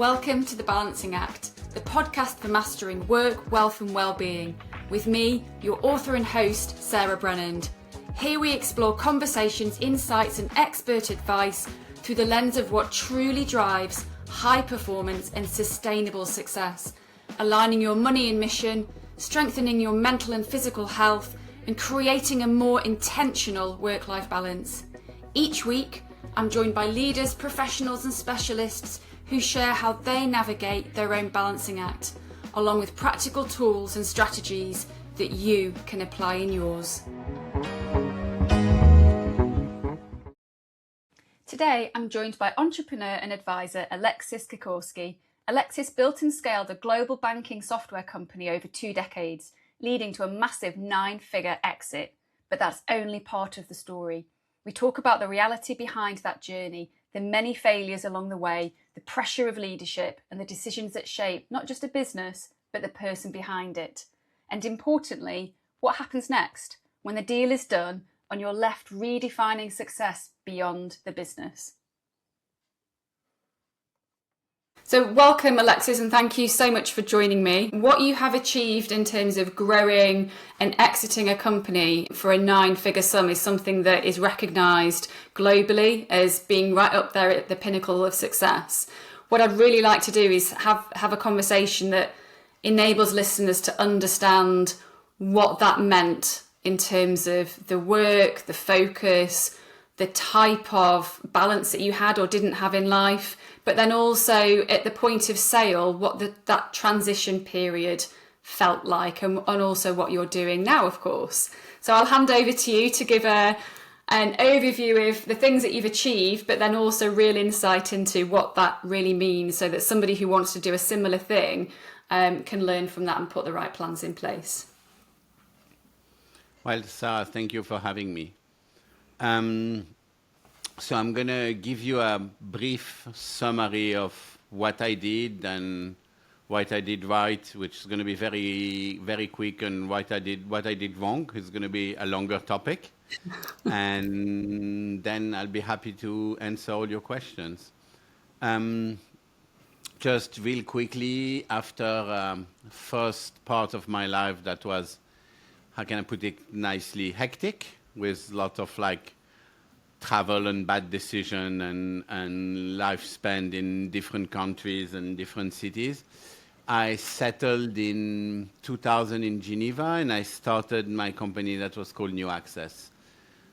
Welcome to The Balancing Act, the podcast for mastering work, wealth and well-being, with me, your author and host, Sarah Brennand. Here we explore conversations, insights and expert advice through the lens of what truly drives high performance and sustainable success, aligning your money and mission, strengthening your mental and physical health, and creating a more intentional work-life balance. Each week, I'm joined by leaders, professionals and specialists who share how they navigate their own balancing act, along with practical tools and strategies that you can apply in yours. Today, I'm joined by entrepreneur and advisor Alexis Sikorsky. Alexis built and scaled a global banking software company over 2 decades, leading to a massive 9-figure exit. But that's only part of the story. We talk about the reality behind that journey, the many failures along the way, the pressure of leadership, and the decisions that shape not just a business, but the person behind it. And importantly, what happens next when the deal is done and you're left redefining success beyond the business. So welcome, Alexis, and thank you so much for joining me. What you have achieved in terms of growing and exiting a company for a 9-figure sum is something that is recognised globally as being right up there at the pinnacle of success. What I'd really like to do is have a conversation that enables listeners to understand what that meant in terms of the work, the focus, the type of balance that you had or didn't have in life, but then also at the point of sale, what that transition period felt like, and also what you're doing now, of course. So I'll hand over to you to give an overview of the things that you've achieved, but then also real insight into what that really means, so that somebody who wants to do a similar thing can learn from that and put the right plans in place. Well, Sarah, thank you for having me. So I'm going to give you a brief summary of what I did and what I did right, which is going to be very, very quick, and what I did wrong is going to be a longer topic. And then I'll be happy to answer all your questions. Just real quickly, after first part of my life that was, how can I put it nicely, hectic, with lots of travel and bad decision and life spent in different countries and different cities. I settled in 2000 in Geneva, and I started my company that was called New Access.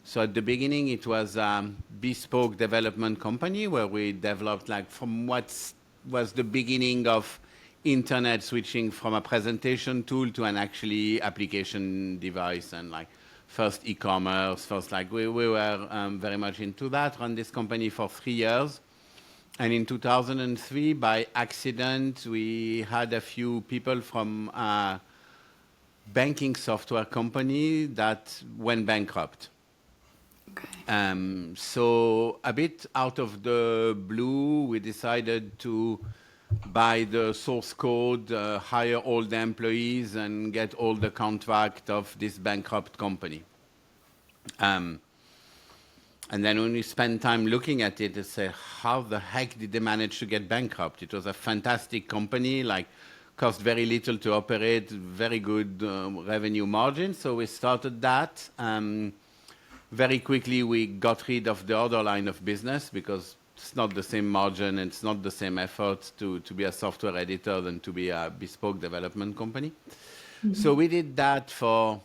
So at the beginning, it was a bespoke development company where we developed from what was the beginning of internet, switching from a presentation tool to an actually application device, and first e-commerce, we were very much into that, run this company for 3 years. And in 2003, by accident, we had a few people from a banking software company that went bankrupt. Okay. So a bit out of the blue, we decided to buy the source code, hire all the employees, and get all the contract of this bankrupt company. And then when we spent time looking at it, I say, how the heck did they manage to get bankrupt? It was a fantastic company, cost very little to operate, very good revenue margin. So we started that. Very quickly, we got rid of the other line of business because it's not the same margin and it's not the same effort to be a software editor than to be a bespoke development company. Mm-hmm. So we did that for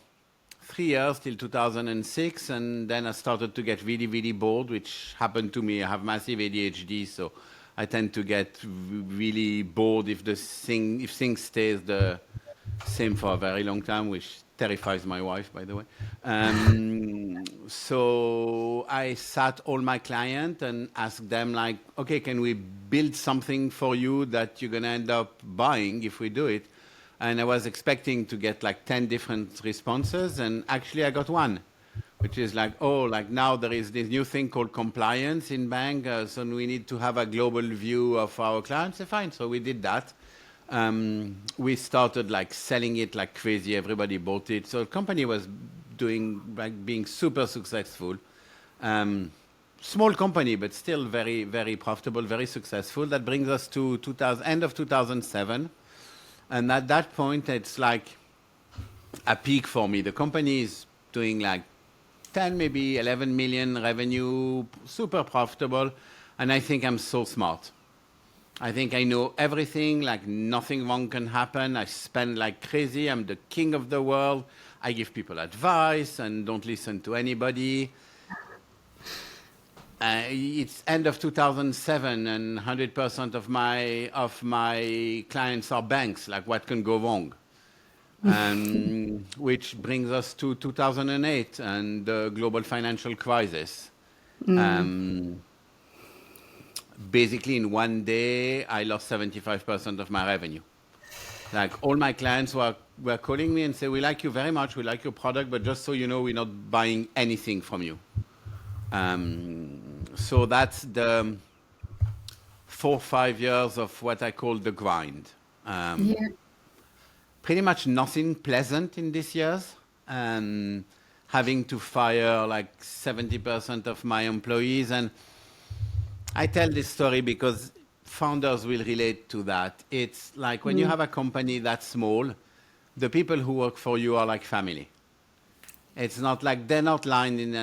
3 years till 2006, and then I started to get really, really bored, which happened to me. I have massive ADHD, so I tend to get really bored if things stays the same for a very long time, which terrifies my wife, by the way. So I sat all my clients and asked them okay, can we build something for you that you're going to end up buying if we do it? And I was expecting to get 10 different responses, and actually I got one, which is now there is this new thing called compliance in bank, so we need to have a global view of our clients. Fine, so we did that. We started selling it like crazy. Everybody bought it. So the company was being super successful. small company, but still very, very profitable, very successful. That brings us to end of 2007. And at that point, it's like a peak for me. The company is doing like 10, maybe 11 million revenue, super profitable. And I think I'm so smart. I think I know everything, like nothing wrong can happen. I spend like crazy. I'm the king of the world. I give people advice and don't listen to anybody. It's end of 2007 and 100% of my clients are banks. Like what can go wrong? Which brings us to 2008 and the global financial crisis. Basically, in one day, I lost 75% of my revenue. Like all my clients were calling me and say, "We like you very much. We like your product, but just so you know, we're not buying anything from you." So that's the 4 or 5 years of what I call the grind. Pretty much nothing pleasant in these years. Having to fire like 70% of my employees. And I tell this story because founders will relate to that. It's like when you have a company that small, the people who work for you are like family. It's not like they're not lines in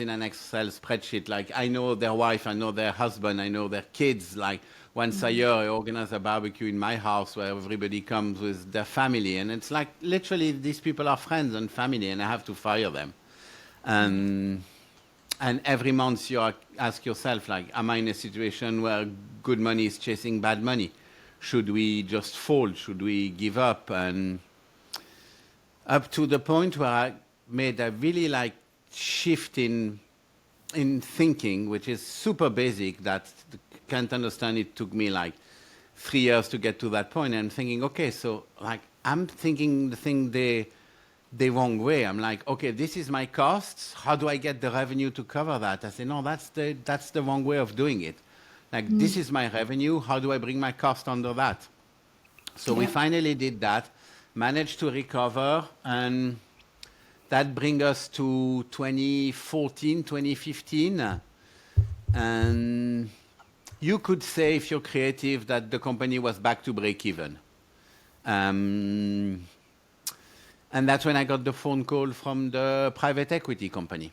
an Excel spreadsheet. Like I know their wife, I know their husband, I know their kids. Like once a year, I organize a barbecue in my house where everybody comes with their family. And it's like literally these people are friends and family and I have to fire them. And every month you ask yourself, like, am I in a situation where good money is chasing bad money? Should we just fold? Should we give up? And up to the point where I made a really like shift in thinking, which is super basic, that can't understand. It took me like 3 years to get to that point. And I'm thinking, okay, so like I'm thinking the thing the wrong way. I'm like, okay, this is my costs. How do I get the revenue to cover that? I say, no, that's the wrong way of doing it. Like, this is my revenue. How do I bring my cost under that? So we finally did that, managed to recover, and that brings us to 2014, 2015. And you could say, if you're creative, that the company was back to break even. And that's when I got the phone call from the private equity company.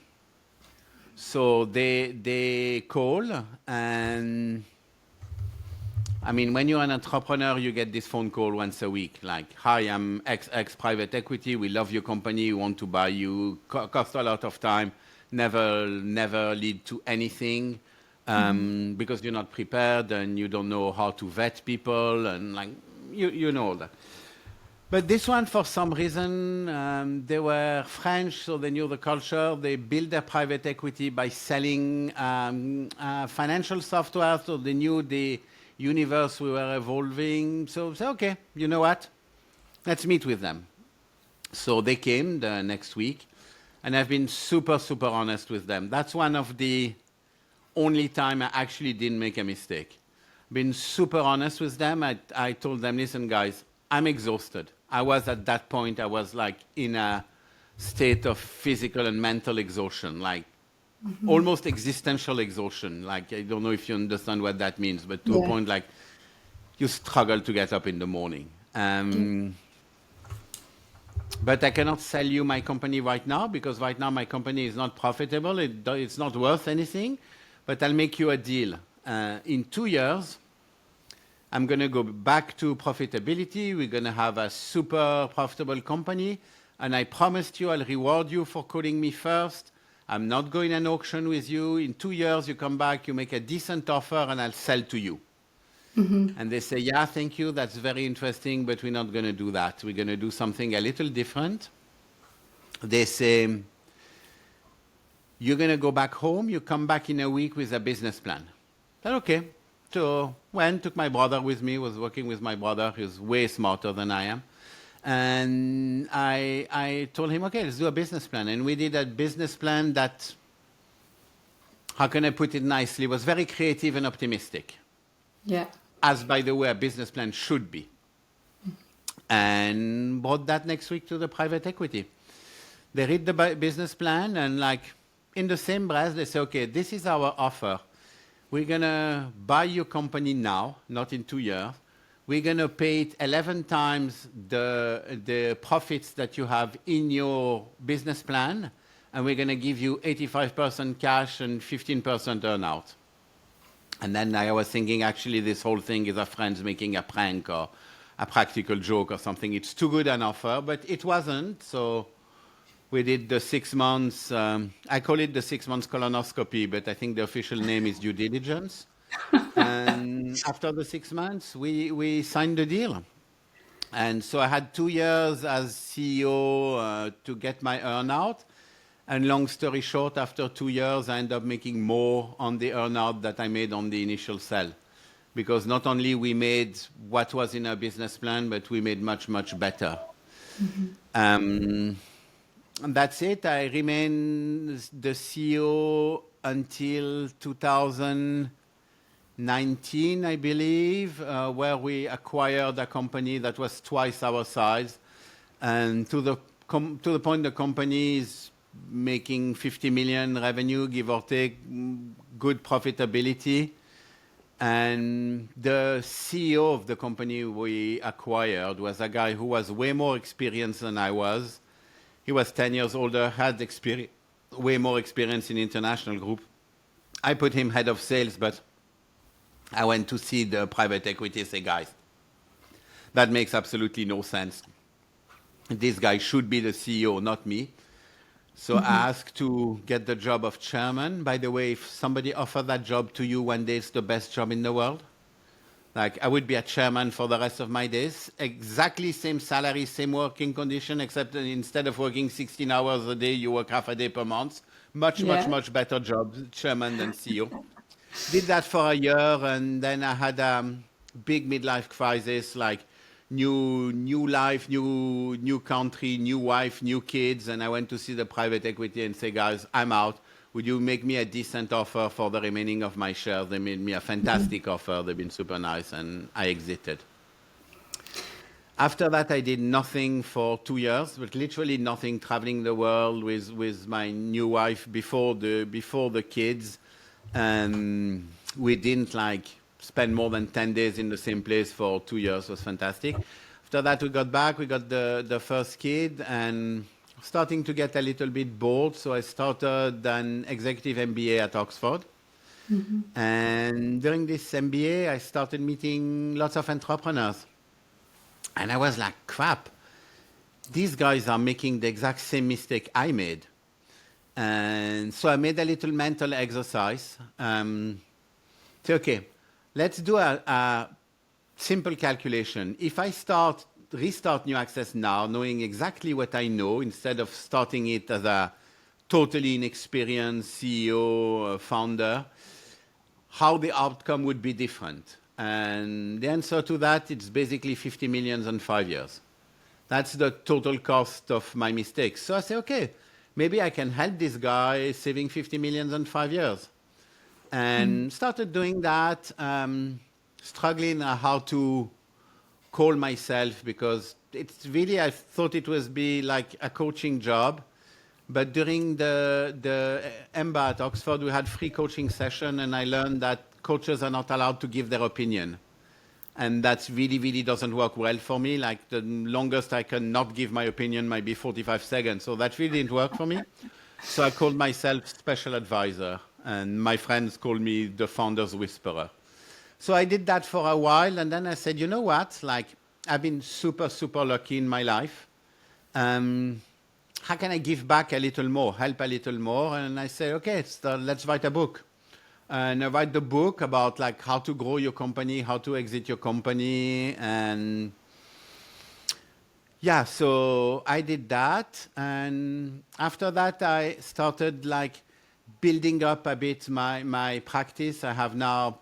So they call, and I mean, when you're an entrepreneur, you get this phone call once a week, like, "Hi, I'm X private equity. We love your company. We want to buy you. Cost a lot of time. Never lead to anything because you're not prepared and you don't know how to vet people and like you know all that." But this one, for some reason, they were French, so they knew the culture. They built their private equity by selling financial software, so they knew the universe we were evolving. So, okay, you know what? Let's meet with them. So they came the next week, and I've been super, super honest with them. That's one of the only time I actually didn't make a mistake. Been super honest with them. I told them, listen, guys, I'm exhausted. I was at that point, I was like in a state of physical and mental exhaustion, like almost existential exhaustion. Like, I don't know if you understand what that means, but to a point, like, you struggle to get up in the morning. But I cannot sell you my company right now because right now my company is not profitable. It's not worth anything, but I'll make you a deal. In 2 years, I'm going to go back to profitability. We're going to have a super profitable company. And I promised you I'll reward you for calling me first. I'm not going an auction with you. In 2 years, you come back, you make a decent offer, and I'll sell to you. And they say, yeah, thank you. That's very interesting, but we're not going to do that. We're going to do something a little different. They say, you're going to go back home. You come back in a week with a business plan. I said, okay. So went, took my brother with me, was working with my brother. He's way smarter than I am. And I told him, okay, let's do a business plan. And we did a business plan that, how can I put it nicely, was very creative and optimistic. Yeah. As, by the way, a business plan should be. And brought that next week to the private equity. They read the business plan and like, in the same breath, they say, okay, this is our offer. We're going to buy your company now, not in 2 years. We're going to pay it 11 times the profits that you have in your business plan, and we're going to give you 85% cash and 15% earnout. And then I was thinking, actually, this whole thing is our friends making a prank or a practical joke or something. It's too good an offer, but it wasn't. So we did the 6 months, I call it the 6 months colonoscopy, but I think the official name is due diligence. And after the 6 months, we signed the deal. And so I had 2 years as CEO to get my earnout. And long story short, after 2 years, I ended up making more on the earnout that I made on the initial sell. Because not only we made what was in our business plan, but we made much, much better. And that's it. I remained the CEO until 2019, I believe, where we acquired a company that was twice our size. And to the point the company is making 50 million revenue, give or take, good profitability. And the CEO of the company we acquired was a guy who was way more experienced than I was. He was 10 years older, had way more experience in international group. I put him head of sales, but I went to see the private equity and say, guys, that makes absolutely no sense. This guy should be the CEO, not me. So I asked to get the job of chairman. By the way, if somebody offered that job to you one day, it's the best job in the world. Like, I would be a chairman for the rest of my days. Exactly same salary, same working condition, except that instead of working 16 hours a day, you work half a day per month. Much better job, chairman than CEO. Did that for a year, and then I had a big midlife crisis, like new life, new country, new wife, new kids, and I went to see the private equity and say, guys, I'm out. Would you make me a decent offer for the remaining of my shares? They made me a fantastic offer. They've been super nice, and I exited. After that, I did nothing for 2 years, but literally nothing, traveling the world with my new wife before the kids. And we didn't spend more than 10 days in the same place for 2 years. It was fantastic. After that, we got back. We got the first kid, and starting to get a little bit bored, so I started an executive MBA at Oxford. And during this MBA, I started meeting lots of entrepreneurs. And I was like, crap, these guys are making the exact same mistake I made. And so I made a little mental exercise. Say, okay, let's do a simple calculation. If I restart New Access now, knowing exactly what I know, instead of starting it as a totally inexperienced CEO, founder, how the outcome would be different. And the answer to that, it's basically 50 million in 5 years. That's the total cost of my mistakes. So I say, okay, maybe I can help this guy saving 50 million in 5 years. And started doing that, struggling how to call myself, because it's really, I thought it was be like a coaching job. But during the EMBA at Oxford, we had free coaching session, and I learned that coaches are not allowed to give their opinion. And that really, really doesn't work well for me. Like, the longest I can not give my opinion might be 45 seconds. So that really didn't work for me. So I called myself special advisor, and my friends called me the founder's whisperer. So I did that for a while, and then I said, you know what? Like, I've been super, super lucky in my life. How can I give back a little more, help a little more? And I said, okay, let's write a book. And I write the book about like how to grow your company, how to exit your company. And yeah, so I did that. And after that, I started like building up a bit my practice. I have now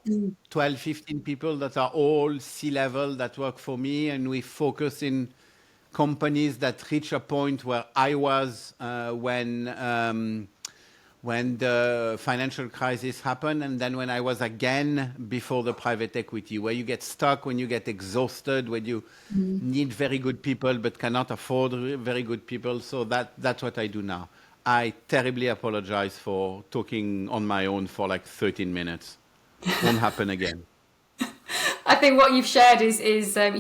12, 15 people that are all C-level that work for me, and we focus in companies that reach a point where I was when the financial crisis happened, and then when I was again before the private equity, where you get stuck, when you get exhausted, when you need very good people but cannot afford very good people. So that's what I do now. I terribly apologize for talking on my own for like 13 minutes. Won't happen again. I think what you've shared is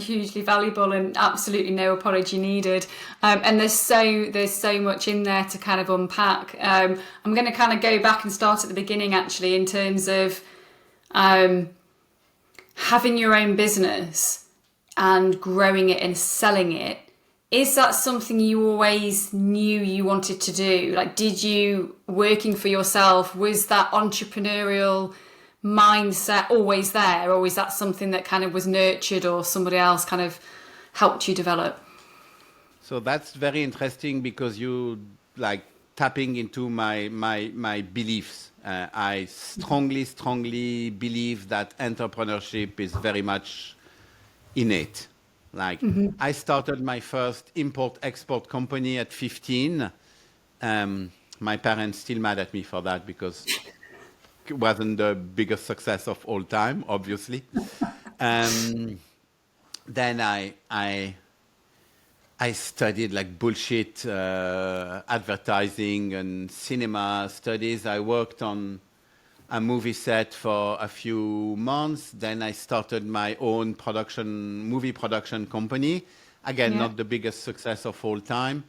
hugely valuable and absolutely no apology needed. And there's so much in there to kind of unpack. I'm going to kind of go back and start at the beginning actually in terms of having your own business and growing it and selling it. Is that something you always knew you wanted to do? Like, did you, working for yourself, was that entrepreneurial mindset always there, or is that something that kind of was nurtured or somebody else kind of helped you develop? So that's very interesting because you like tapping into my beliefs. I strongly believe that entrepreneurship is very much innate. Like I started my first import-export company at 15. My parents still mad at me for that because it wasn't the biggest success of all time, obviously. Then I studied like bullshit advertising and cinema studies. I worked on a movie set for a few months. Then I started my own movie production company. Again, not the biggest success of all time.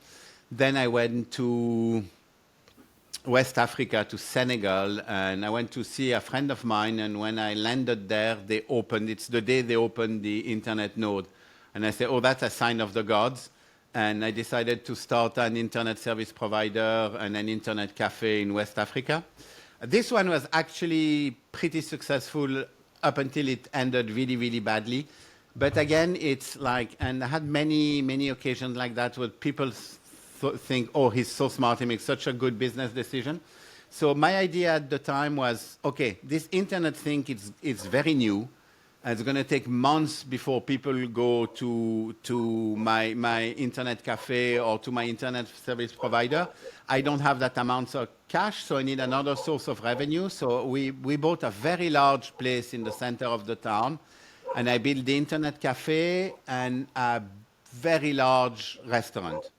Then I went to West Africa, to Senegal, and I went to see a friend of mine. And when I landed there, it's the day they opened the internet node. And I said, oh, that's a sign of the gods. And I decided to start an internet service provider and an internet cafe in West Africa. This one was actually pretty successful up until it ended really badly. But again, it's like, and I had many occasions like that where people think, oh, he's so smart, he makes such a good business decision. So my idea at the time was, okay, this internet thing, it's very new. It's going to take months before people go to my internet cafe or to my internet service provider. I don't have that amount of cash, so I need another source of revenue. So we bought a very large place in the center of the town, and I built the internet cafe and a very large restaurant.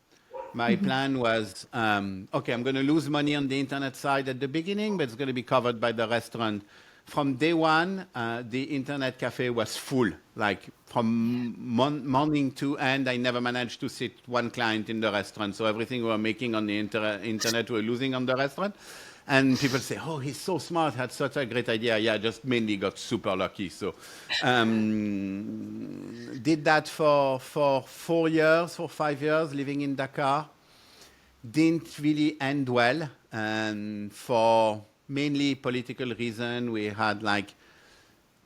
My plan was, okay, I'm going to lose money on the internet side at the beginning, but it's going to be covered by the restaurant. From day one, the internet cafe was full. Like from morning to end, I never managed to sit one client in the restaurant. So everything we were making on the internet, we were losing on the restaurant. And people say, oh, he's so smart, had such a great idea. Yeah, just mainly got super lucky. So did that for 5 years, living in Dakar. Didn't really end well. And for mainly political reason, we had like,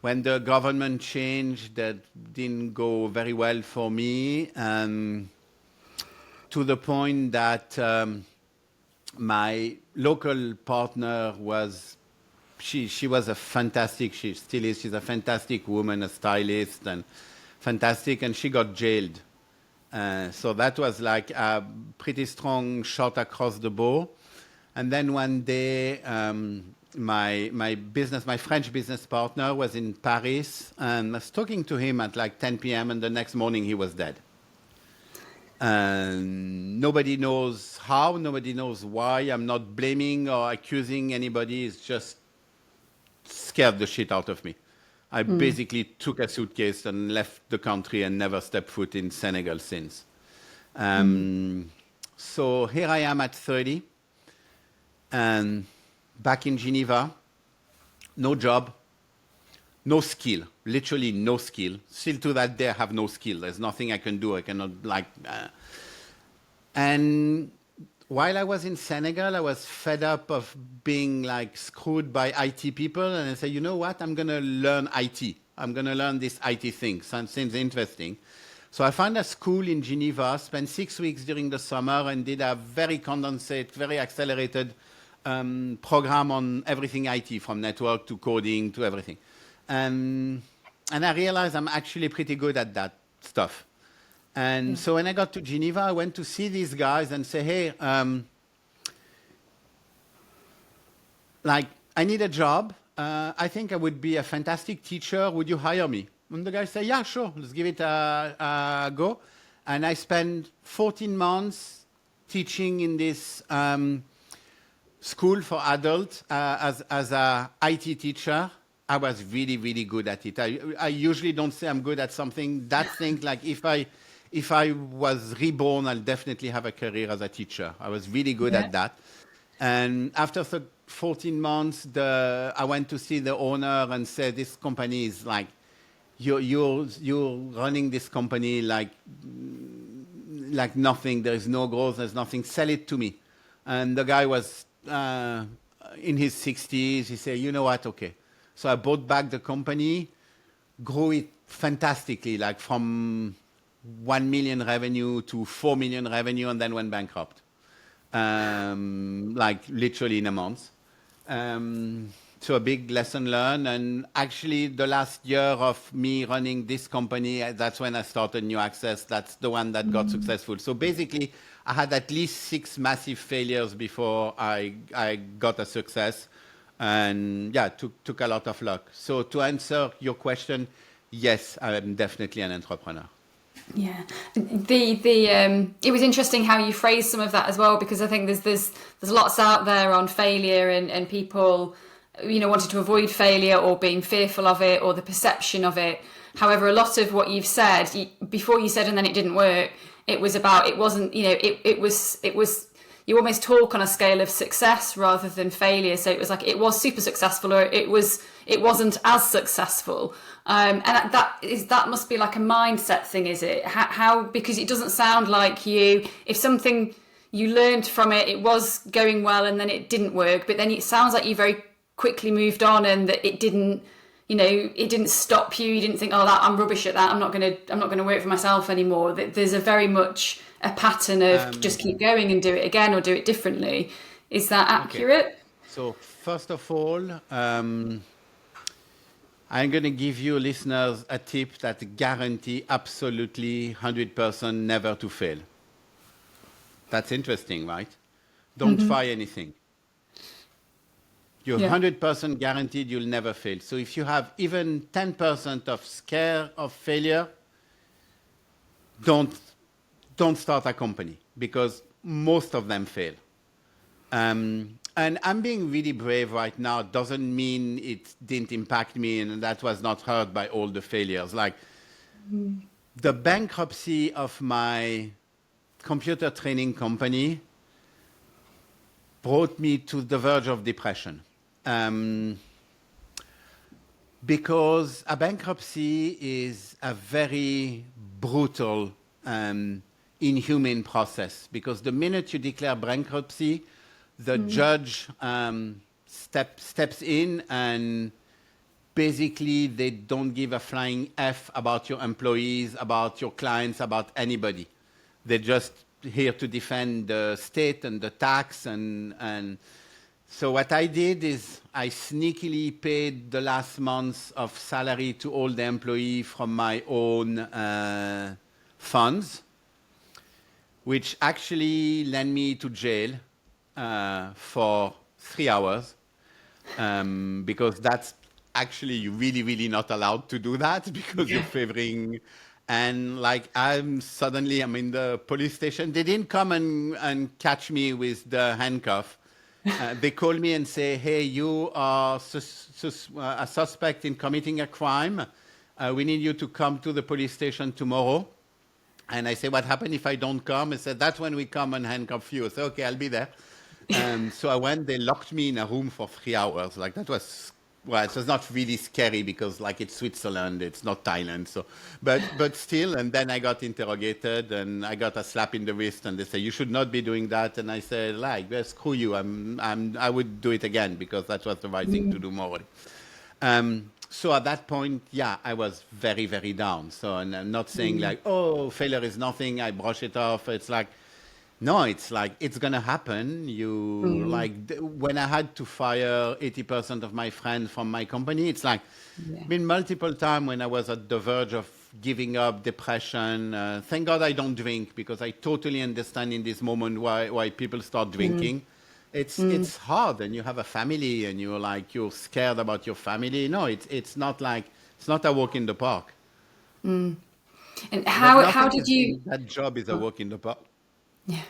when the government changed, that didn't go very well for me. To the point that my local partner she was a fantastic, she still is, she's a fantastic woman, a stylist and fantastic, and she got jailed. So that was like a pretty strong shot across the bow. And then one day, my French business partner was in Paris, and I was talking to him at like 10 p.m. and the next morning he was dead. And nobody knows how, nobody knows why. I'm not blaming or accusing anybody. It's just scared the shit out of me. I basically took a suitcase and left the country and never stepped foot in Senegal since. So here I am at 30, and back in Geneva, no job, no skill, literally no skill. Still to that day, I have no skill. There's nothing I can do. I cannot And while I was in Senegal, I was fed up of being like screwed by IT people. And I said, you know what? I'm going to learn IT. I'm going to learn this IT thing. Seems interesting. So I found a school in Geneva, spent 6 weeks during the summer and did a very condensed, very accelerated program on everything IT, from network to coding to everything. And I realized I'm actually pretty good at that stuff. And so when I got to Geneva, I went to see these guys and say, hey, like, I need a job. I think I would be a fantastic teacher. Would you hire me? And the guy said, yeah, sure. Let's give it a go. And I spent 14 months teaching in this school for adults as a IT teacher. I was really, really good at it. I usually don't say I'm good at something. That thing, like if I was reborn, I'll definitely have a career as a teacher. I was really good Yeah. at that. And after 14 months, I went to see the owner and said, this company is like, you're running this company like nothing. There is no growth. There's nothing. Sell it to me. And the guy was in his 60s. He said, you know what? Okay. So I bought back the company, grew it fantastically, like from 1 million revenue to 4 million revenue, and then went bankrupt, like literally in a month. So a big lesson learned. And actually, the last year of me running this company, that's when I started New Access. That's the one that got successful. So basically, I had at least 6 massive failures before I got a success. And yeah, took a lot of luck. So to answer your question, yes, I'm definitely an entrepreneur. Yeah, it was interesting how you phrased some of that as well, because I think there's lots out there on failure and people, wanting to avoid failure or being fearful of it or the perception of it. However, a lot of what you've said before you said and then it didn't work, it was about, it wasn't, it was you almost talk on a scale of success rather than failure. So it was like it was super successful or it wasn't as successful. And that must be like a mindset thing, is it? How because it doesn't sound like if something you learned from it, it was going well and then it didn't work, but then it sounds like you very quickly moved on and that it didn't, it didn't stop you. You didn't think, I'm rubbish at that. I'm not going to work for myself anymore. There's a very much a pattern of just keep going and do it again or do it differently. Is that accurate? Okay. So first of all, I'm going to give you listeners a tip that guarantee absolutely 100% never to fail. That's interesting, right? Don't try anything. You're 100% guaranteed you'll never fail. So if you have even 10% of scare of failure, don't start a company, because most of them fail. And I'm being really brave right now. Doesn't mean it didn't impact me and that was not hurt by all the failures. Like the bankruptcy of my computer training company brought me to the verge of depression. Because a bankruptcy is a very brutal, inhumane process. Because the minute you declare bankruptcy, the judge steps in and basically they don't give a flying F about your employees, about your clients, about anybody. They're just here to defend the state and the tax. And so what I did is I sneakily paid the last months of salary to all the employees from my own funds, which actually led me to jail for 3 hours, because that's actually you're really, really not allowed to do that because you're favoring. And like I'm in the police station. They didn't come and catch me with the handcuff. They call me and say, hey, you are a suspect in committing a crime. We need you to come to the police station tomorrow. And I say, what happened if I don't come? I said, that's when we come and handcuff you. I said, okay, I'll be there. So I went, they locked me in a room for 3 hours. Like that was, well, it was not really scary because like it's Switzerland, it's not Thailand. So, but still, and then I got interrogated and I got a slap in the wrist and they say, you should not be doing that. And I said, like, well, screw you. I would do it again because that was the right thing to do morally. So at that point, yeah, I was very, very down. So, and I'm not saying like, oh, failure is nothing, I brush it off. It's like, no, it's like, it's going to happen. When I had to fire 80% of my friends from my company, it's like, been multiple times when I was at the verge of giving up, depression. Thank God I don't drink, because I totally understand in this moment why people start drinking. It's hard, and you have a family and you're scared about your family. No, it's not a walk in the park. And how did you? That job is a walk in the park. Yeah.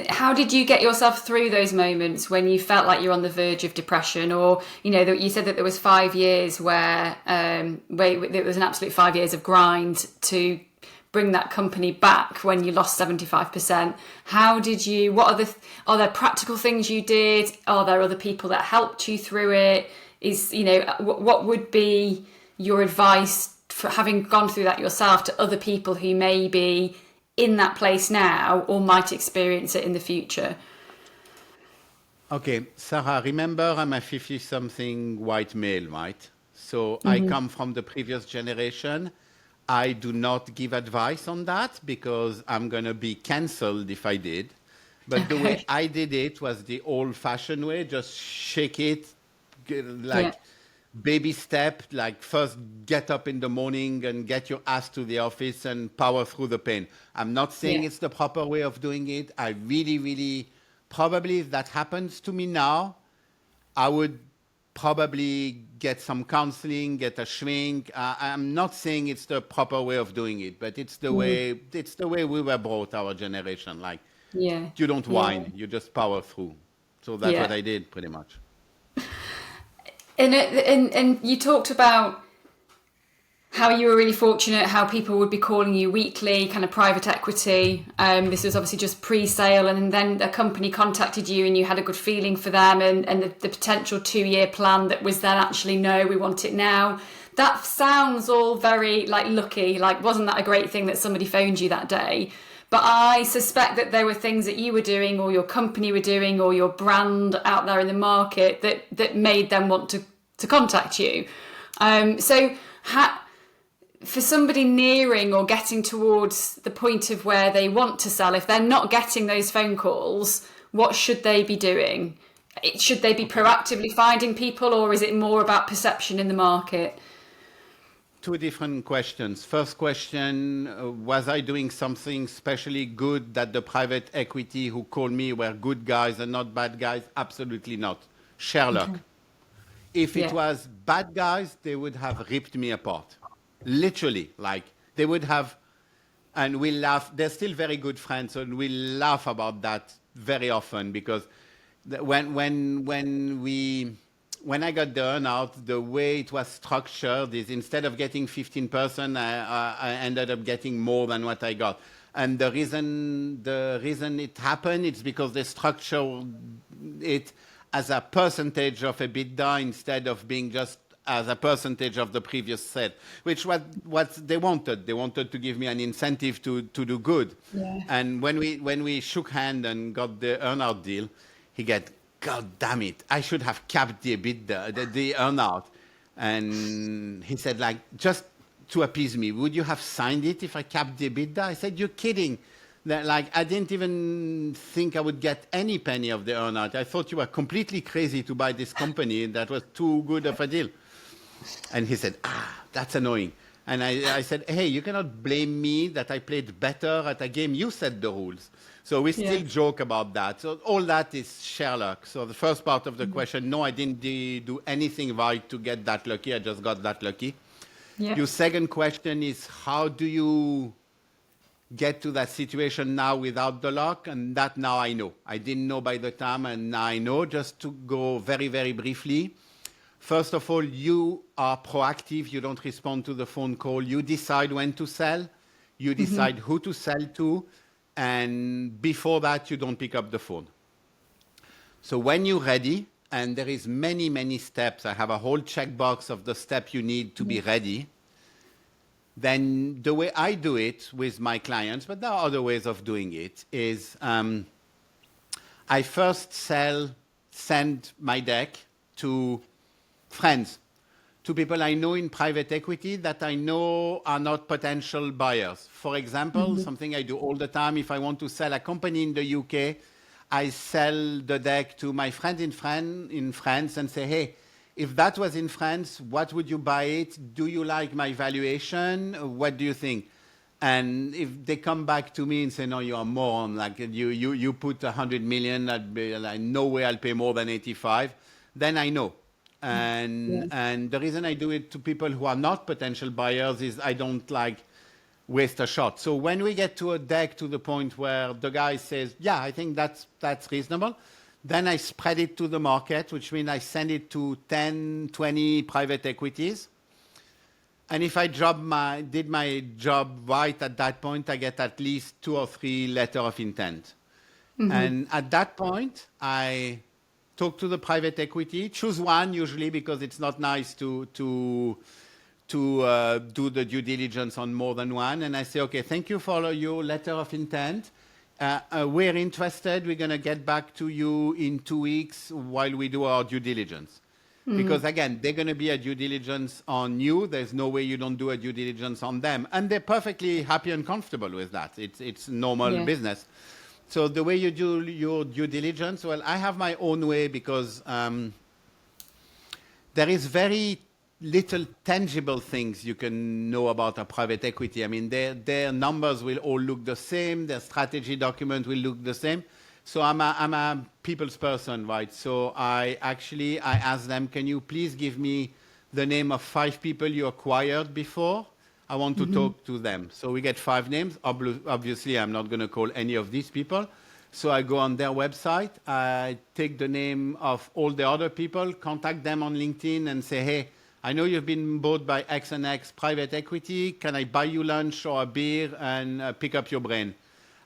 How did you get yourself through those moments when you felt like you're on the verge of depression, or you said that there was 5 years where it was an absolute 5 years of grind to bring that company back when you lost 75%. How did you? Are there practical things you did? Are there other people that helped you through it? What would be your advice for having gone through that yourself to other people who may be in that place now or might experience it in the future? Okay, Sarah, remember I'm a 50-something white male, right? So I come from the previous generation. I do not give advice on that because I'm going to be cancelled if I did. But the way I did it was the old-fashioned way, just shake it, baby step, like first get up in the morning and get your ass to the office and power through the pain. I'm not saying it's the proper way of doing it. I really, really, probably if that happens to me now, I would probably get some counseling, get a shrink. I'm not saying it's the proper way of doing it, but it's the way we were brought, our generation. Like, you don't whine, you just power through. So that's what I did pretty much. And you talked about how you were really fortunate, how people would be calling you weekly, kind of private equity. This was obviously just pre-sale, and then a company contacted you and you had a good feeling for them, and the potential 2-year plan that was then actually, no, we want it now. That sounds all very lucky, wasn't that a great thing that somebody phoned you that day? But I suspect that there were things that you were doing or your company were doing or your brand out there in the market that made them want to contact you. For somebody nearing or getting towards the point of where they want to sell, if they're not getting those phone calls, what should they be doing? Should they be proactively finding people, or is it more about perception in the market? Two different questions. First question, was I doing something especially good that the private equity who called me were good guys and not bad guys? Absolutely not. Sherlock. Okay. If it was bad guys, they would have ripped me apart. Literally, they would have, and we laugh. They're still very good friends, and we laugh about that very often because when I got the earnout, the way it was structured is instead of getting 15%, I ended up getting more than what I got. And the reason it happened, it's because they structured it as a percentage of EBITDA instead of being just as a percentage of the previous set, which what they wanted. They wanted to give me an incentive to do good. Yeah. And when we shook hands and got the earnout deal, he got, God damn it, I should have capped the EBITDA, the earnout. And he said, just to appease me, would you have signed it if I capped the EBITDA? I said, you're kidding. I didn't even think I would get any penny of the earnout. I thought you were completely crazy to buy this company. That was too good of a deal. And he said, that's annoying. And I said, hey, you cannot blame me that I played better at a game. You set the rules. So we still joke about that. So all that is Sherlock. So the first part of the question, no, I didn't do anything right to get that lucky. I just got that lucky. Yeah. Your second question is, how do you get to that situation now without the luck? And that now I know. I didn't know by the time, and now I know. Just to go very, very briefly. First of all, you are proactive. You don't respond to the phone call. You decide when to sell. You decide who to sell to. And before that, you don't pick up the phone. So when you're ready, and there is many, many steps, I have a whole checkbox of the step you need to be ready. Then the way I do it with my clients, but there are other ways of doing it, is I first send my deck to friends, to people I know in private equity that I know are not potential buyers. For example, something I do all the time, if I want to sell a company in the UK, I sell the deck to my friend in France and say, hey, if that was in France, what would you buy it? Do you like my valuation? What do you think? And if they come back to me and say, no, you're a moron, you put 100 million, no way I'll pay more than 85, then I know. And the reason I do it to people who are not potential buyers is I don't waste a shot. So when we get to a deck to the point where the guy says, yeah, I think that's reasonable, then I spread it to the market, which means I send it to 10, 20 private equities. And if I did my job right at that point, I get at least 2 or 3 letters of intent. And at that point, I talk to the private equity, choose one usually because it's not nice to do the due diligence on more than one. And I say, okay, thank you for your letter of intent. We're interested. We're going to get back to you in 2 weeks while we do our due diligence. Because again, they're going to be a due diligence on you. There's no way you don't do a due diligence on them. And they're perfectly happy and comfortable with that. It's normal business. So the way you do your due diligence, well, I have my own way because there is very little tangible things you can know about a private equity. I mean, their numbers will all look the same. Their strategy document will look the same. So I'm a people's person, right? So I asked them, can you please give me the name of 5 people you acquired before? I want to talk to them. So we get 5 names. Obviously, I'm not going to call any of these people. So I go on their website. I take the name of all the other people, contact them on LinkedIn and say, hey, I know you've been bought by X and X private equity. Can I buy you lunch or a beer and pick up your brain?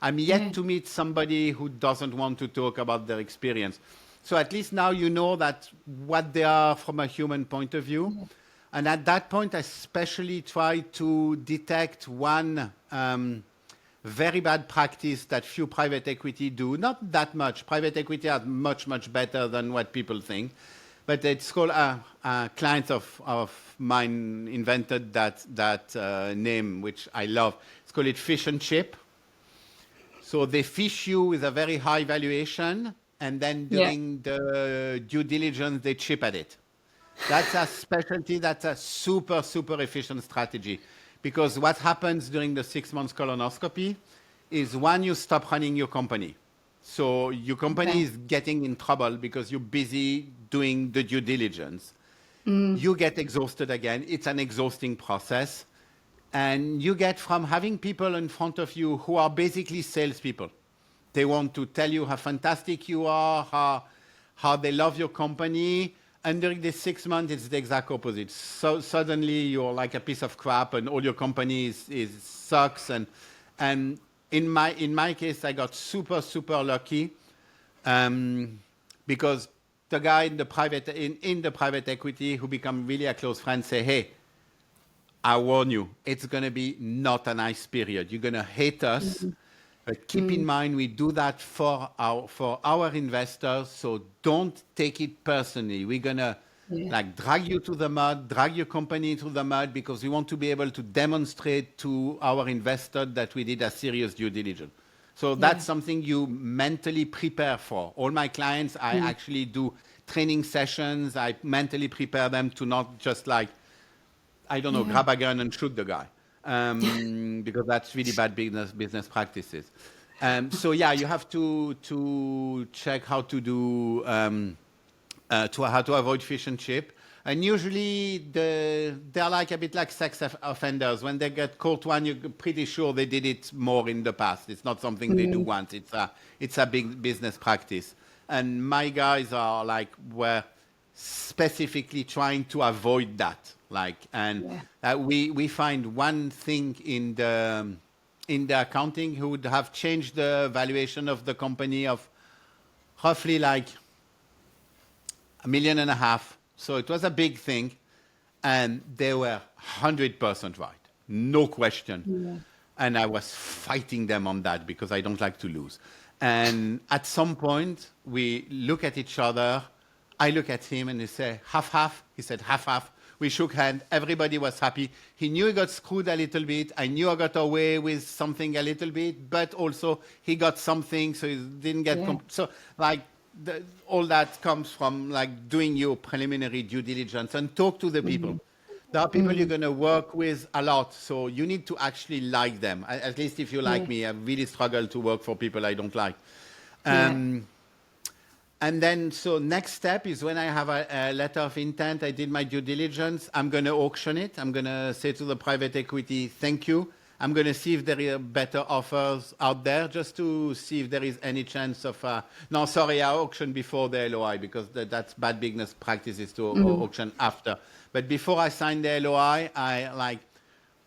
I'm yet to meet somebody who doesn't want to talk about their experience. So at least now you know that what they are from a human point of view. And at that point, I especially try to detect one very bad practice that few private equity do. Not that much. Private equity are much, much better than what people think. But it's called a client of mine invented that name, which I love. It's called it fish and chip. So they fish you with a very high valuation, and then during the due diligence, they chip at it. That's a specialty. That's a super, super efficient strategy. Because what happens during the 6 months colonoscopy is one, you stop running your company. So your company is getting in trouble because you're busy doing the due diligence. You get exhausted again. It's an exhausting process. And you get from having people in front of you who are basically salespeople. They want to tell you how fantastic you are, how they love your company. And during the 6 months, it's the exact opposite. So suddenly you're like a piece of crap and all your company sucks. And in my case, I got super, super lucky because the guy in the private equity who become really a close friend say, hey, I warn you, it's going to be not a nice period. You're going to hate us. But keep in mind, we do that for our investors, so don't take it personally. We're going to drag you to the mud, drag your company to the mud, because we want to be able to demonstrate to our investor that we did a serious due diligence. So that's something you mentally prepare for. All my clients, I actually do training sessions. I mentally prepare them to not just grab a gun and shoot the guy. Because that's really bad business practices. So you have to check how to do how to avoid fish and chip. And usually they're like a bit like sex offenders. When they get caught one, you're pretty sure they did it more in the past. It's not something they do once. It's a big business practice. And my guys were specifically trying to avoid that. We find one thing in the accounting who would have changed the valuation of the company of roughly $1.5 million. So it was a big thing, and they were 100% right, no question. And I was fighting them on that because I don't like to lose. And at some point, we look at each other. I look at him and he said, half-half. He said, half-half. We shook hands. Everybody was happy. He knew he got screwed a little bit. I knew I got away with something a little bit, but also he got something, so he didn't get... all that comes from doing your preliminary due diligence and talk to the people. There are people you're going to work with a lot, so you need to actually like them. At least if you like me, I really struggle to work for people I don't like. And then, so next step is when I have a letter of intent, I did my due diligence, I'm going to auction it. I'm going to say to the private equity, thank you. I'm going to see if there are better offers out there, just to see if there is any chance of, no, sorry, I auction before the LOI, because that's bad business practices to auction after. But before I sign the LOI, I like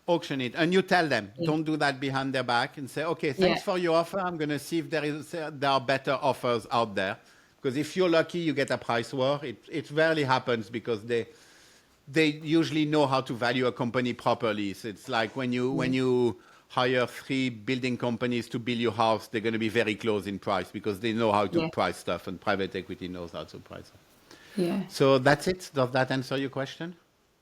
auction it. And you tell them, don't do that behind their back, and say, okay, thanks for your offer. I'm going to see if there are better offers out there. Because if you're lucky, you get a price war. It rarely happens, because they usually know how to value a company properly. So it's like when you hire 3 building companies to build your house, they're going to be very close in price, because they know how to price stuff, and private equity knows how to price it. Yeah. So that's it. Does that answer your question?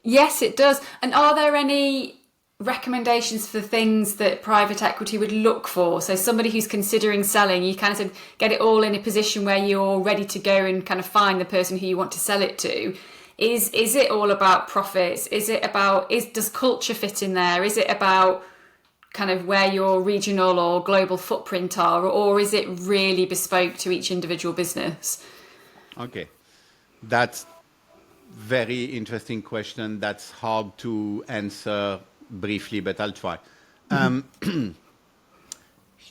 Yes, it does. And are there any recommendations for things that private equity would look for? So somebody who's considering selling, you kind of said, get it all in a position where you're ready to go and kind of find the person who you want to sell it to. Is it all about profits? Is it about, does culture fit in there? Is it about kind of where your regional or global footprint are, or is it really bespoke to each individual business? Okay. That's very interesting question. That's hard to answer briefly, but I'll try.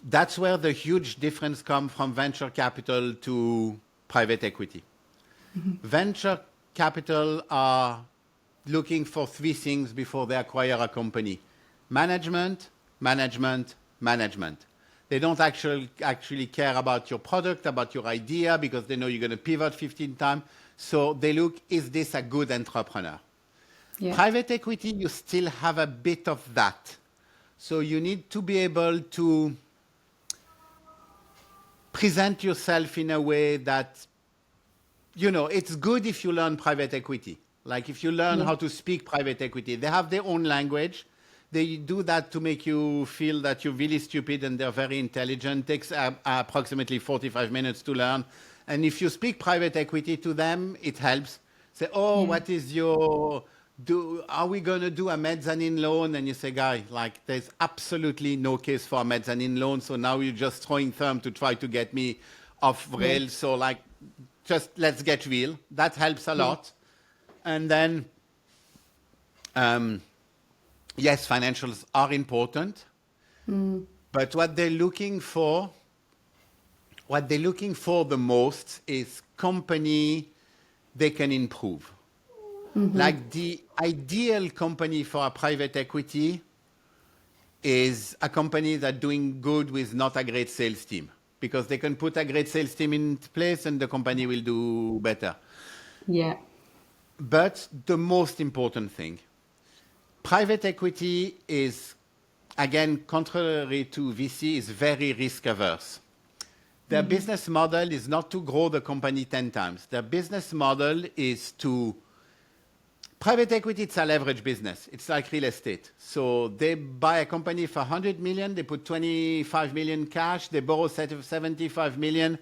That's where the huge difference comes from venture capital to private equity. Venture capital are looking for 3 things before they acquire a company: management, management, management. They don't actually care about your product, about your idea, because they know you're going to pivot 15 times. So they look, is this a good entrepreneur? Yeah. Private equity, you still have a bit of that. So you need to be able to present yourself in a way that, it's good if you learn private equity. Like if you learn how to speak private equity, they have their own language. They do that to make you feel that you're really stupid and they're very intelligent. It takes approximately 45 minutes to learn. And if you speak private equity to them, it helps. Say, what is your... are we going to do a mezzanine loan? And you say, guy, like there's absolutely no case for a mezzanine loan. So now you're just throwing firm to try to get me off rails. So like, just let's get real. That helps a lot. And then, yes, financials are important. But what they're looking for the most is company they can improve. Like the ideal company for a private equity is a company that's doing good with not a great sales team, because they can put a great sales team in place and the company will do better. Yeah. But the most important thing, private equity is, again, contrary to VC, is very risk averse. Their business model is not to grow the company 10 times. Their business model is to... Private equity, it's a leverage business. It's like real estate. So they buy a company for 100 million, they put 25 million cash, they borrow 75 million,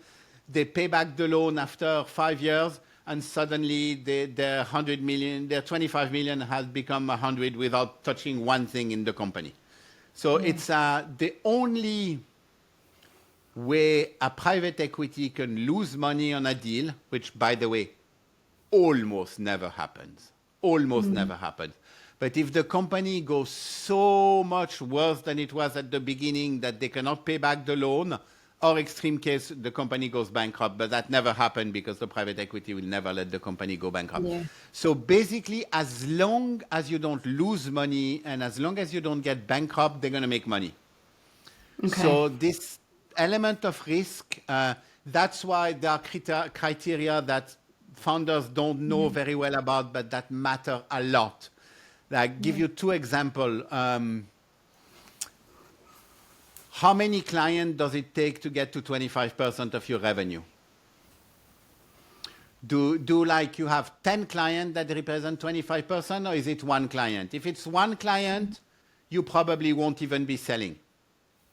they pay back the loan after 5 years, and suddenly their 100 million, their 25 million has become 100 without touching one thing in the company. So it's the only way a private equity can lose money on a deal, which, by the way, almost never happens. Never happens. But if the company goes so much worse than it was at the beginning that they cannot pay back the loan, or extreme case, the company goes bankrupt, but that never happened because the private equity will never let the company go bankrupt. Yeah. So basically, as long as you don't lose money and as long as you don't get bankrupt, they're going to make money. Okay. So this element of risk, that's why there are criteria that founders don't know very well about, but that matter a lot. Like, give you 2 examples. How many clients does it take to get to 25% of your revenue? Do like you have 10 clients that represent 25%, or is it 1 client? If it's 1 client, you probably won't even be selling.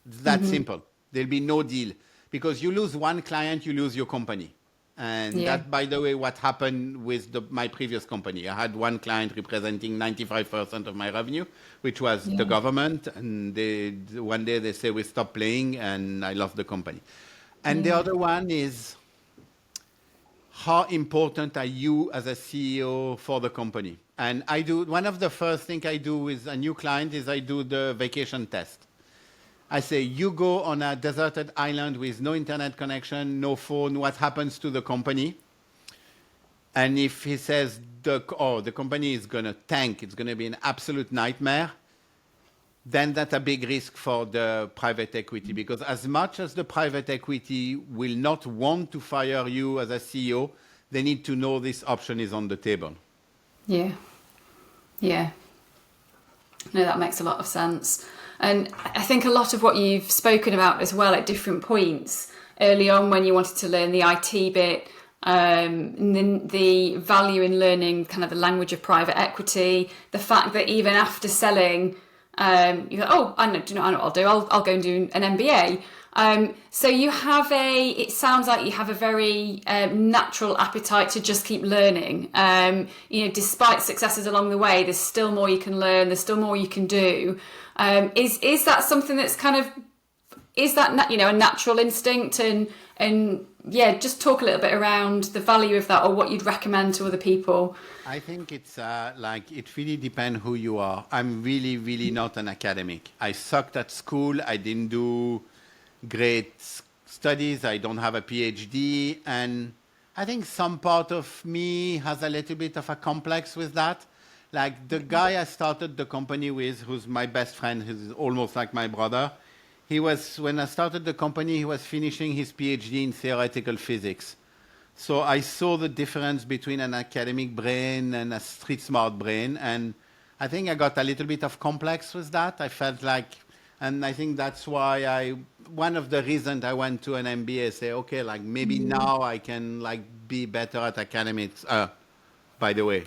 It's that simple. There'll be no deal. Because you lose 1 client, you lose your company. And that, by the way, what happened with my previous company. I had 1 client representing 95% of my revenue, which was the government. And one day they say, we stop playing, and I lost the company. And the other one is, how important are you as a CEO for the company? And I do, one of the first things I do with a new client is I do the vacation test. I say, you go on a deserted island with no internet connection, no phone, what happens to the company? And if he says, the company is going to tank, it's going to be an absolute nightmare, then that's a big risk for the private equity, because as much as the private equity will not want to fire you as a CEO, they need to know this option is on the table. Yeah. Yeah. No, that makes a lot of sense. And I think a lot of what you've spoken about as well at different points early on when you wanted to learn the IT bit, and then the value in learning kind of the language of private equity, the fact that even after selling, you go, oh, I know what I'll do. I'll go and do an MBA. So you have it sounds like you have a very natural appetite to just keep learning. Despite successes along the way, there's still more you can learn. There's still more you can do. Is that something that's kind of, is that, a natural instinct? And yeah, just talk a little bit around the value of that, or what you'd recommend to other people. I think it's it really depends who you are. I'm really, really not an academic. I sucked at school. I didn't do great studies. I don't have a PhD. And I think some part of me has a little bit of a complex with that. Like the guy I started the company with, who's my best friend, who's almost like my brother, when I started the company, he was finishing his PhD in theoretical physics. So I saw the difference between an academic brain and a street smart brain. And I think I got a little bit of complex with that. I felt like, and I think that's why one of the reasons I went to an MBA, say, okay, like maybe now I can like be better at academics. By the way,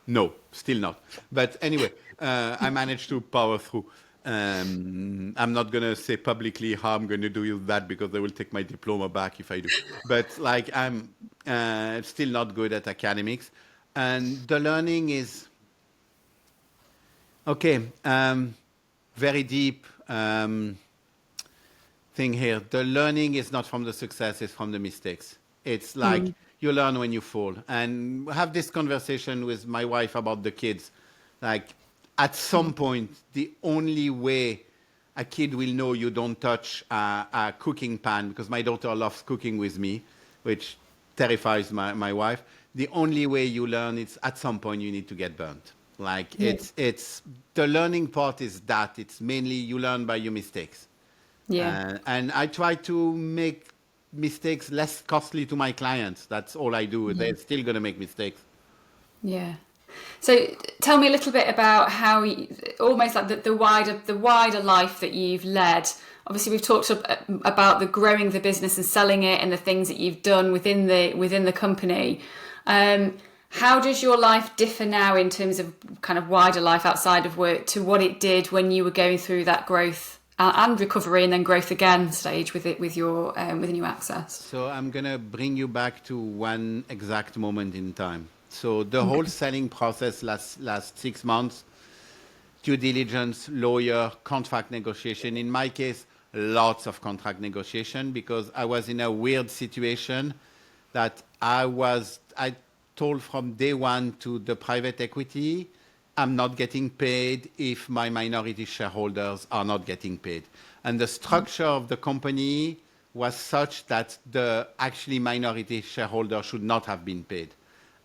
no, still not. But anyway, I managed to power through. I'm not going to say publicly how I'm going to do that, because they will take my diploma back if I do. But like I'm still not good at academics. And the learning is, okay, very deep thing here. The learning is not from the success, it's from the mistakes. It's like you learn when you fall. And have this conversation with my wife about the kids. Like, at some point, the only way a kid will know you don't touch a cooking pan, because my daughter loves cooking with me, which terrifies my wife. The only way you learn is at some point you need to get burnt. Like it's the learning part is that it's mainly you learn by your mistakes. Yeah. And I try to make mistakes less costly to my clients. That's all I do. They're still going to make mistakes. Yeah. So tell me a little bit about how almost like the wider life that you've led. Obviously, we've talked about the growing the business and selling it, and the things that you've done within the company. How does your life differ now in terms of kind of wider life outside of work to what it did when you were going through that growth and recovery and then growth again stage with your new access? So I'm gonna bring you back to one exact moment in time. So the whole selling process last 6 months, due diligence, lawyer, contract negotiation. In my case, lots of contract negotiation, because I was in a weird situation that I told from day one to the private equity, I'm not getting paid if my minority shareholders are not getting paid. And the structure of the company was such that the actually minority shareholder should not have been paid.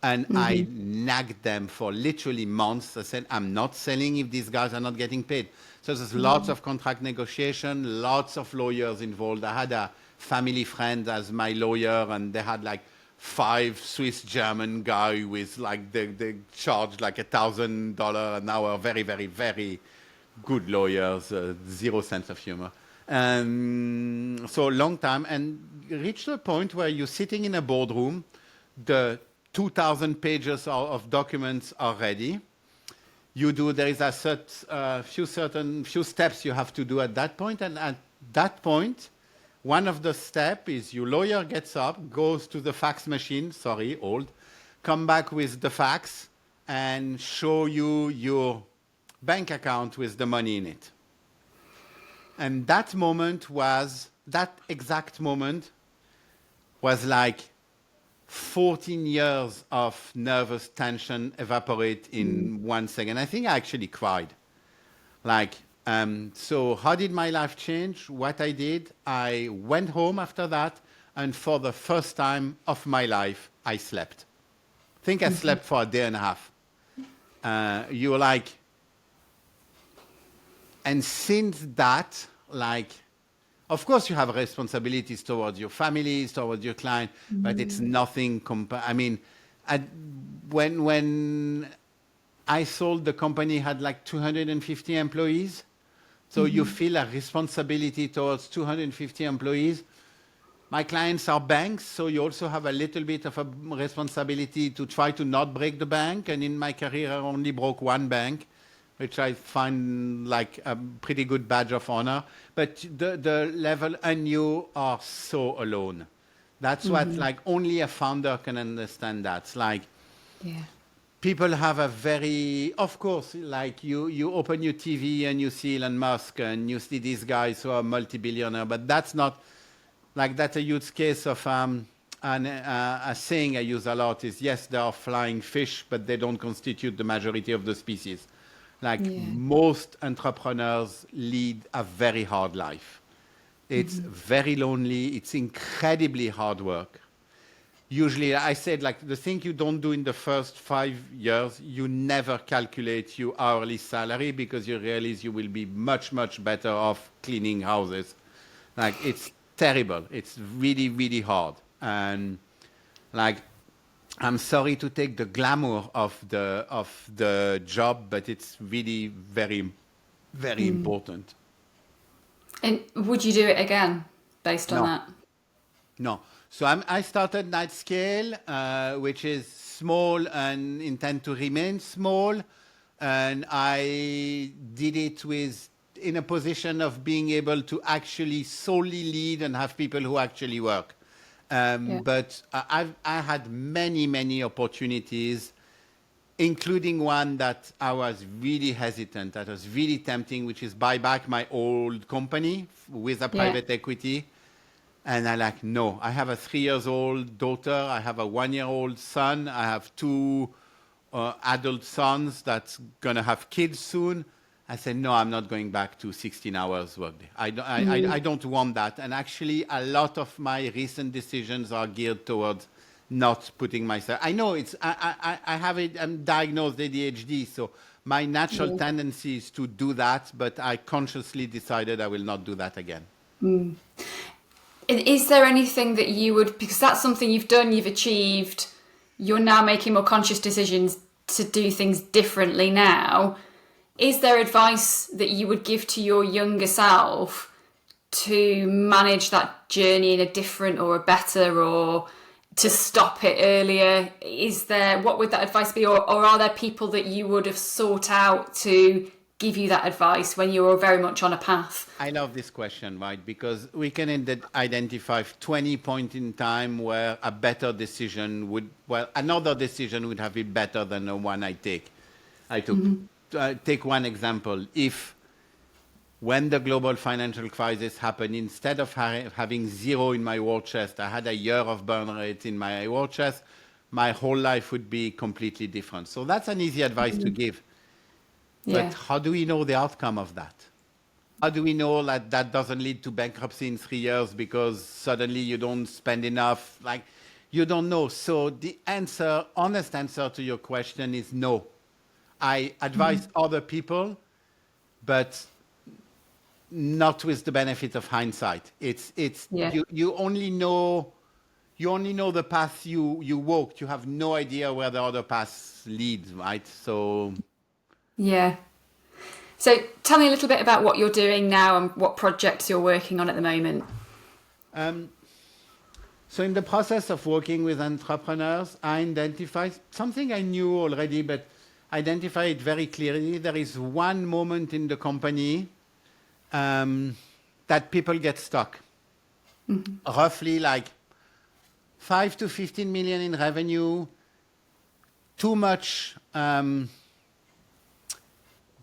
And I nagged them for literally months. I said, I'm not selling if these guys are not getting paid. So there's lots of contract negotiation, lots of lawyers involved. I had a family friend as my lawyer, and they had like 5 Swiss German guy with like, they charged like $1,000 an hour. Very, very, very good lawyers, zero sense of humor. So long time, and reached a point where you're sitting in a boardroom, the 2,000 pages of documents are ready. There is a few steps you have to do at that point. And at that point, one of the steps is your lawyer gets up, goes to the fax machine, come back with the fax and show you your bank account with the money in it. And that exact moment was like, 14 years of nervous tension evaporate in 1 second. I think I actually cried. So how did my life change? What I did, I went home after that, and for the first time of my life, I slept. I think I slept for a day and a half. You're like, and since that, of course, you have responsibilities towards your families, towards your client, but it's nothing. I mean, when I sold, the company had like 250 employees. So you feel a responsibility towards 250 employees. My clients are banks, so you also have a little bit of a responsibility to try to not break the bank. And in my career, I only broke one bank, which I find like a pretty good badge of honor. But the level, and you are so alone. That's what like only a founder can understand. That's like, Yeah. people have a very, of course, like you open your TV and you see Elon Musk and you see these guys who are multi-billionaire, but that's not, like that's a huge case of a saying I use a lot is, yes, there are flying fish, but they don't constitute the majority of the species. Most entrepreneurs lead a very hard life. It's very lonely. It's incredibly hard work. Usually, I said, like, the thing you don't do in the first 5 years, you never calculate your hourly salary because you realize you will be much, much better off cleaning houses. Like, it's terrible. It's really, really hard. And, like, I'm sorry to take the glamour of the job, but it's really very, very important. And would you do it again based on No. that? No. So I started Night Scale, which is small and intend to remain small. And I did it in a position of being able to actually solely lead and have people who actually work. But I had many, many opportunities, including one that I was really hesitant, that was really tempting, which is buy back my old company with a private equity. And I like, no, I have a 3-year-old daughter. I have a 1-year-old son. I have 2 adult sons that's going to have kids soon. I said, no, I'm not going back to 16 hours workday. I don't want that. And actually, a lot of my recent decisions are geared towards not putting myself. I know I have it. I'm diagnosed ADHD, so my natural tendency is to do that. But I consciously decided I will not do that again. Is there anything that you would, because that's something you've done, you've achieved, you're now making more conscious decisions to do things differently now. Is there advice that you would give to your younger self to manage that journey in a different or a better, or to stop it earlier? What would that advice be? Or are there people that you would have sought out to give you that advice when you were very much on a path? I love this question, right? Because we can identify 20 points in time where a better decision another decision would have been better than the one I took. Take one example. When the global financial crisis happened, instead of having 0 in my war chest, I had a year of burn rate in my war chest, my whole life would be completely different. So that's an easy advice to give. But how do we know the outcome of that? How do we know that that doesn't lead to bankruptcy in 3 years because suddenly you don't spend enough? Like, you don't know. So the honest answer to your question is no. I advise other people, but not with the benefit of hindsight. You only know the path you walked. You have no idea where the other paths lead, right? So. Yeah. So tell me a little bit about what you're doing now and what projects you're working on at the moment. So in the process of working with entrepreneurs, I identified something I knew already, but identify it very clearly. There is one moment in the company that people get stuck. Roughly like 5 to 15 million in revenue, too much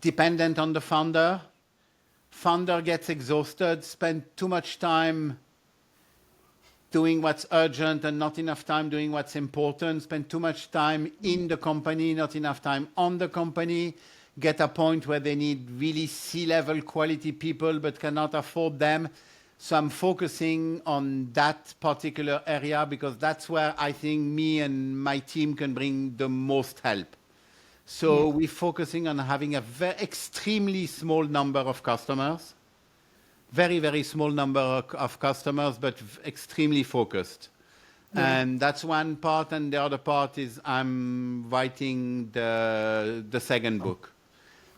dependent on the founder. Founder gets exhausted, spend too much time doing what's urgent and not enough time doing what's important, spend too much time in the company, not enough time on the company, get a point where they need really C-level quality people but cannot afford them. So I'm focusing on that particular area because that's where I think me and my team can bring the most help. So we're focusing on having a extremely small number of customers, very, very small number of customers, but extremely focused. Yeah. And that's one part. And the other part is I'm writing the second book.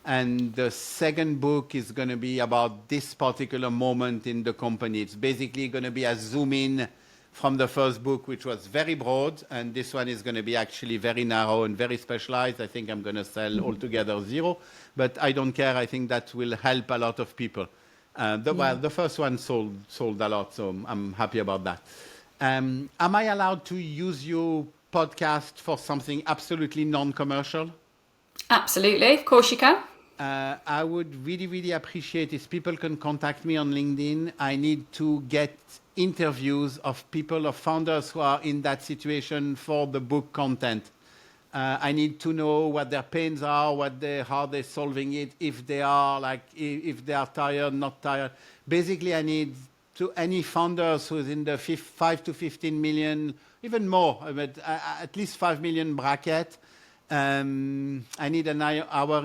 And the second book is going to be about this particular moment in the company. It's basically going to be a zoom in from the first book, which was very broad. And this one is going to be actually very narrow and very specialized. I think I'm going to sell altogether 0. But I don't care. I think that will help a lot of people. Well, the first one sold a lot, so I'm happy about that. Am I allowed to use your podcast for something absolutely non-commercial? Absolutely. Of course you can. I would really, really appreciate if people can contact me on LinkedIn. I need to get interviews of people, of founders who are in that situation for the book content. I need to know what their pains are, how they're solving it, if they are tired, not tired. Basically, I need to any founders who's in the 5 to 15 million, even more, but at least 5 million bracket. I need an hour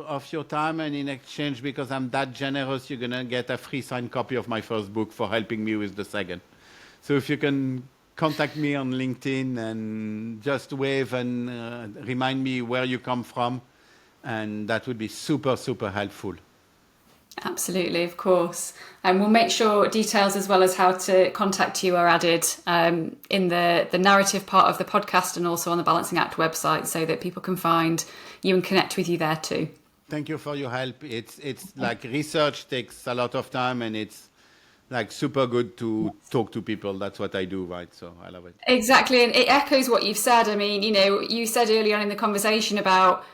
of your time, and in exchange, because I'm that generous, you're going to get a free signed copy of my first book for helping me with the second. So if you can contact me on LinkedIn and just wave and remind me where you come from, and that would be super, super helpful. Absolutely, of course. And we'll make sure details as well as how to contact you are added in the narrative part of the podcast and also on the Balancing Act website so that people can find you and connect with you there too. Thank you for your help. It's like research takes a lot of time, and it's like super good to talk to people. That's what I do, right? So I love it. Exactly. And it echoes what you've said. I mean, you said early on in the conversation about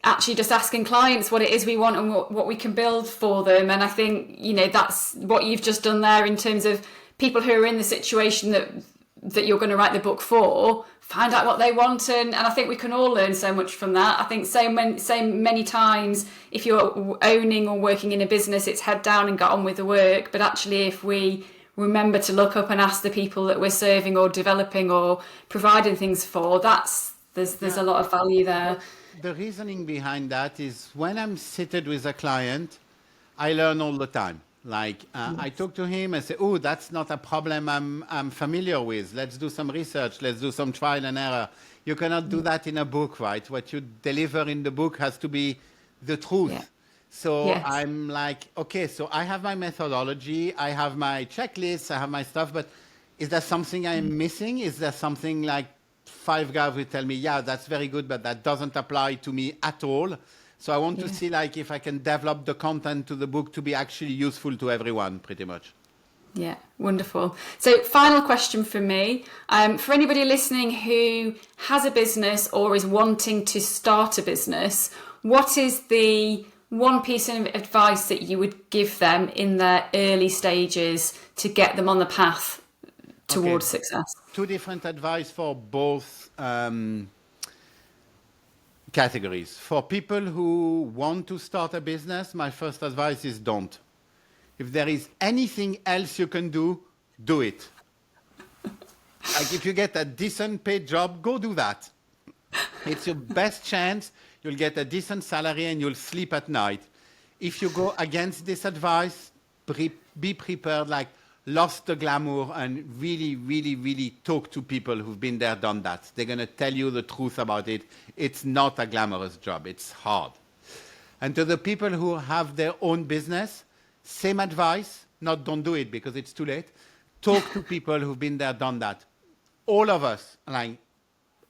actually just asking clients what it is we want and what we can build for them. And I think, that's what you've just done there in terms of people who are in the situation that you're going to write the book for, find out what they want. And I think we can all learn so much from that. I think so many times, if you're owning or working in a business, it's head down and get on with the work. But actually, if we remember to look up and ask the people that we're serving or developing or providing things for, there's a lot of value there. The reasoning behind that is when I'm seated with a client, I learn all the time. I talk to him and say, oh, that's not a problem I'm familiar with. Let's do some research. Let's do some trial and error. You cannot do that in a book, right? What you deliver in the book has to be the truth. Yeah. So yes. I'm like, okay, so I have my methodology. I have my checklists. I have my stuff. But is there something I'm missing? Is there something like 5 guys will tell me, yeah, that's very good, but that doesn't apply to me at all. So I want to see if I can develop the content to the book to be actually useful to everyone, pretty much. Yeah, wonderful. So final question from me. For anybody listening who has a business or is wanting to start a business, what is the one piece of advice that you would give them in their early stages to get them on the path towards success? 2 different advice for both categories. For people who want to start a business, my first advice is don't. If there is anything else you can do, do it. Like if you get a decent paid job, go do that. It's your best chance. You'll get a decent salary and you'll sleep at night. If you go against this advice, be prepared, lost the glamour, and really, really, really talk to people who've been there, done that. They're going to tell you the truth about it. It's not a glamorous job. It's hard. And to the people who have their own business, same advice, not don't do it because it's too late. Talk to people who've been there, done that. All of us,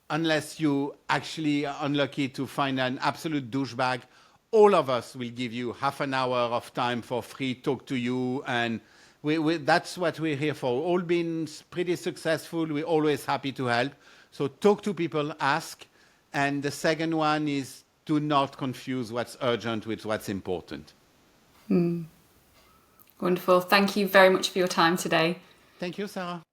unless you actually are unlucky to find an absolute douchebag, all of us will give you half an hour of time for free, talk to you, and that's what we're here for. All been pretty successful. We're always happy to help. So talk to people, ask. And the second one is do not confuse what's urgent with what's important. Wonderful. Thank you very much for your time today. Thank you, Sarah.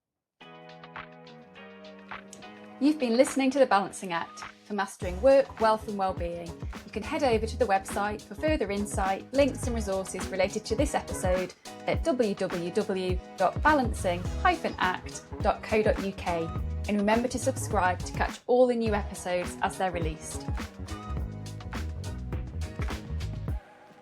You've been listening to The Balancing Act. For mastering work, wealth and well-being, you can head over to the website for further insight, links and resources related to this episode at www.balancing-act.co.uk, and remember to subscribe to catch all the new episodes as they're released.